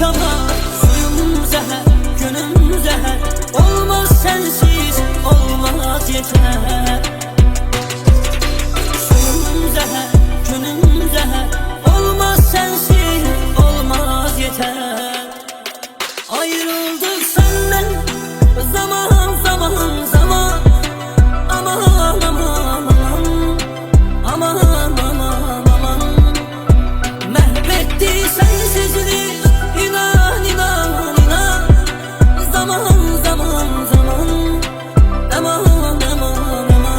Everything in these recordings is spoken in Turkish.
çalar. Suyum zehər, günüm zehər, olmaz sensiz, olmaz yeter. Suyum zehər, günüm zehər, olmaz sensiz, olmaz yeter. Ayrıldık senden zaman zaman zaman, aman aman aman, aman aman aman. Mahvetti sensizlik, inan inan inan, zaman zaman zaman, aman aman aman.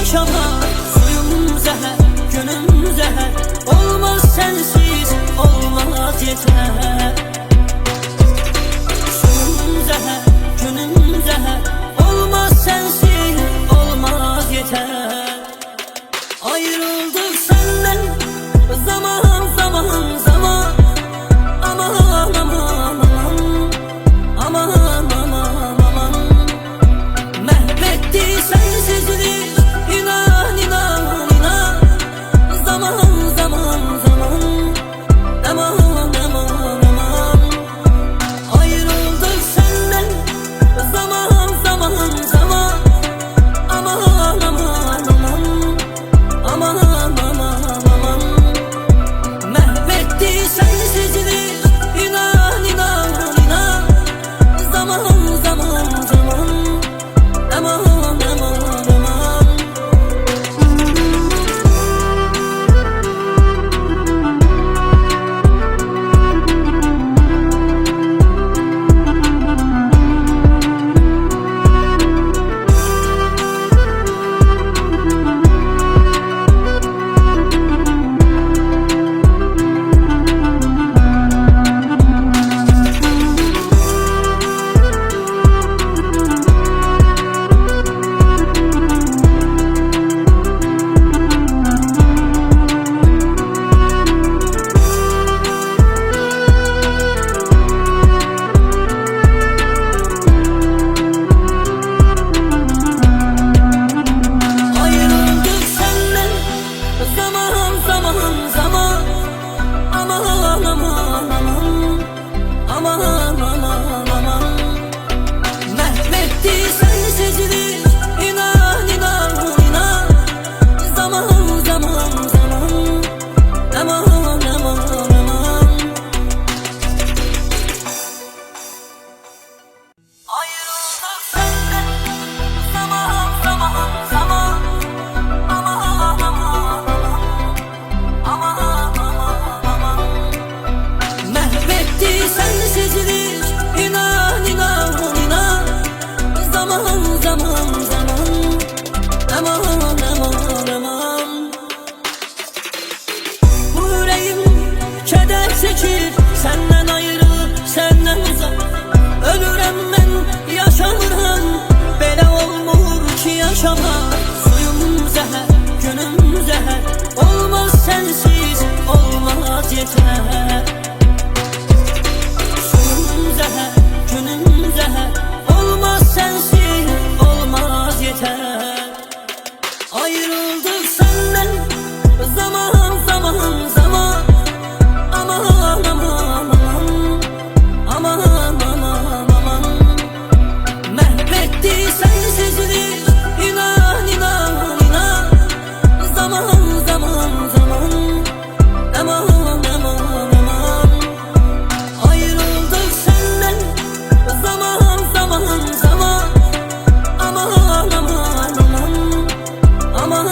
yaşamak. Suyum zehir, günüm zehir, olmaz sensiz, olmaz yeter. Suyum zehir, günüm zehir, olmaz sensiz, olmaz yeter. Ayrıldık senden zaman zaman zaman, aman aman aman, aman aman aman. Mahvetti sensizlik, inan inan inan, zaman zaman zaman, aman aman aman. Ayrıldık senden zaman zaman zaman, aman aman aman, aman aman aman. Mahvetti sensizlik, inan inan inan, zaman zaman zaman, aman aman aman. Ayrıldık senden zaman zaman zaman, aman aman aman, aman aman aman. Mahvetti sensizlik, inan inan inan, zaman zaman zaman, aman aman aman. Ayrıldık senden zaman zaman zaman, aman aman aman, aman aman. Mahvetti sensizlik, inan inan inan, zaman zaman zaman, aman aman aman. Bu yüreğim keder çekir, senden ayrı, senden uzak. Ölürem ben, yaşamıram, belə olmur ki yaşamak. Suyum zehir, günüm zehir, olmaz sensiz, olmaz yeter. Suyum zehir, günüm zehir, olmaz sensiz, olmaz yeter. Ayrıldık senden zaman zaman zaman, aman aman aman, aman aman aman. Mahvetti sensizlik, inan inan inan, zaman zaman zaman, aman aman aman. Ayrıldık senden zaman zaman zaman, aman aman aman, aman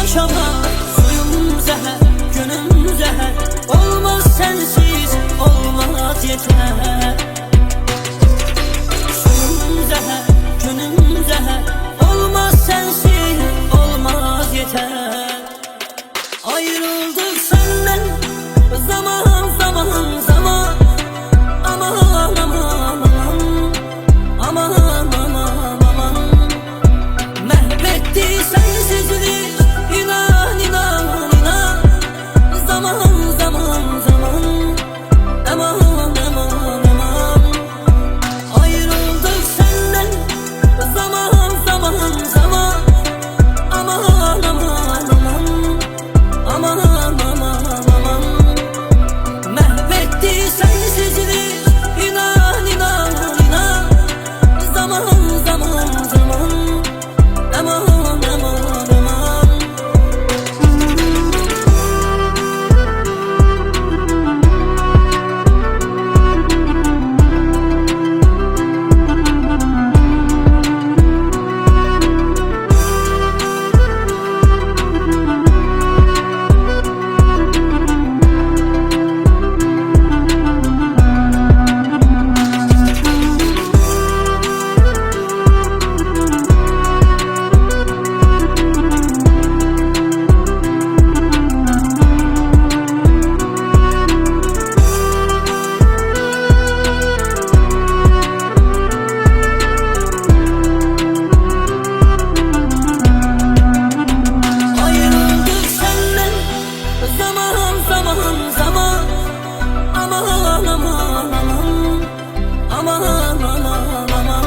yaşamak. Suyum zehir, günüm zehir, olmaz sensiz, olmaz yeter. Suyum zehir, günüm zehir, olmaz sensiz, olmaz yeter. Ayrıldık senden zaman zaman zaman. Aman aman aman, aman aman aman. Mahvetti sensizlik, inan inan inan. Zaman zaman zaman, aman aman aman. Ayrıldık senden zaman zaman zaman. Aman aman aman, aman aman aman. Mahvetti sensizlik, inan inan inan. Zaman zaman zaman, aman aman aman. Ayrıldık senden zaman zaman zaman. Aman aman aman, aman aman aman.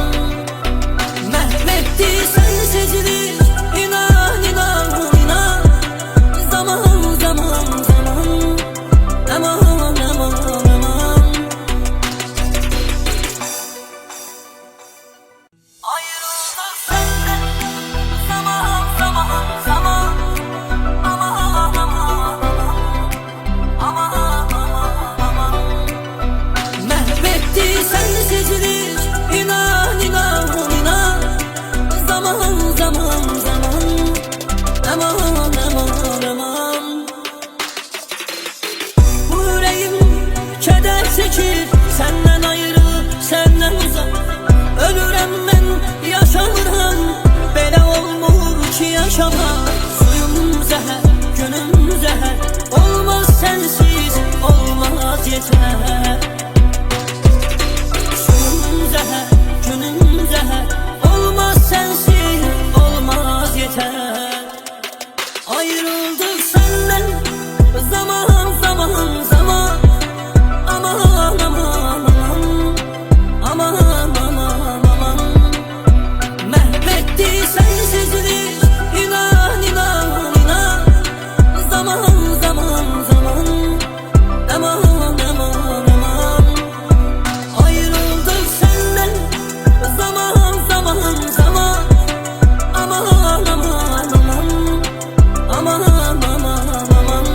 Mahvetti sensizlik, inan inan inan. Zaman zaman zaman, aman aman aman. Ayrıldık senden zaman zaman zaman. Aman aman aman, aman aman. Mahvetti sensizlik, inan inan inan. Zaman zaman zaman, aman aman aman. Bu yüreğim keder çekir, senden ayrı, senden uzak. Ölürem ben, yaşamıram, belə olmur ki yaşamak. Suyum zehir, günüm zehir, olmaz sensiz, olmaz yeter. Suyum zehir, günüm zehir, olmaz sensiz, olmaz yeter. Ayrıldık senden zaman zaman zaman. Aman aman aman, aman aman aman. Mahvetti sensizlik, inan inan inan. Zaman zaman zaman, aman aman aman. Ayrıldık senden zaman zaman zaman. Aman aman aman, aman aman aman.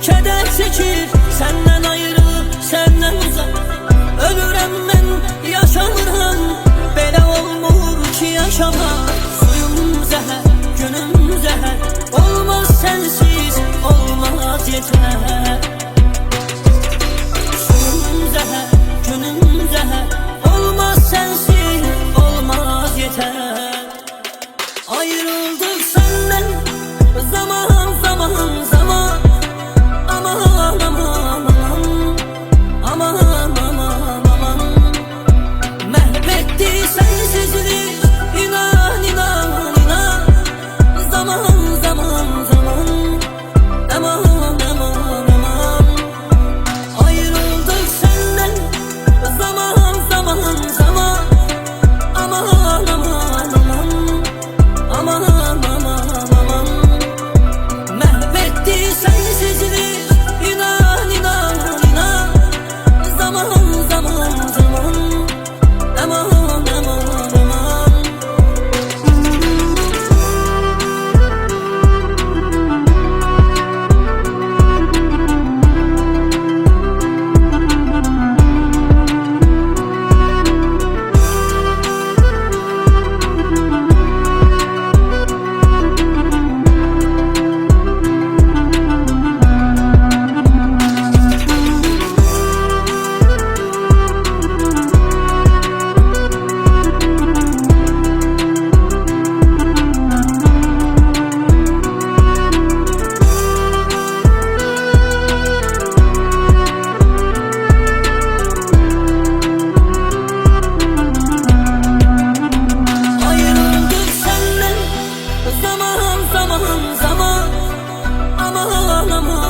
keder çekir, senden ayrı, senden uzak. Ölürəm mən, yaşamıram, belə olmur ki yaşamaq. Suyum zəhər, günüm zəhər, olmaz sensiz, olmaz yeter. Suyum zəhər, günüm zəhər, olmaz sensiz, olmaz yeter. Ayrıldık senden, zaman zaman zaman. Aman aman aman, aman aman aman. Mahvetti sensizlik, inan inan inan. Zaman zaman zaman, aman aman aman. Ayrıldık senden, zaman zaman zaman. Aman aman aman, aman aman aman. Mahvetti sensizlik, inan inan inan. Zaman zaman zaman, aman aman aman. Ayrıldık senden, zaman zaman zaman. Aman aman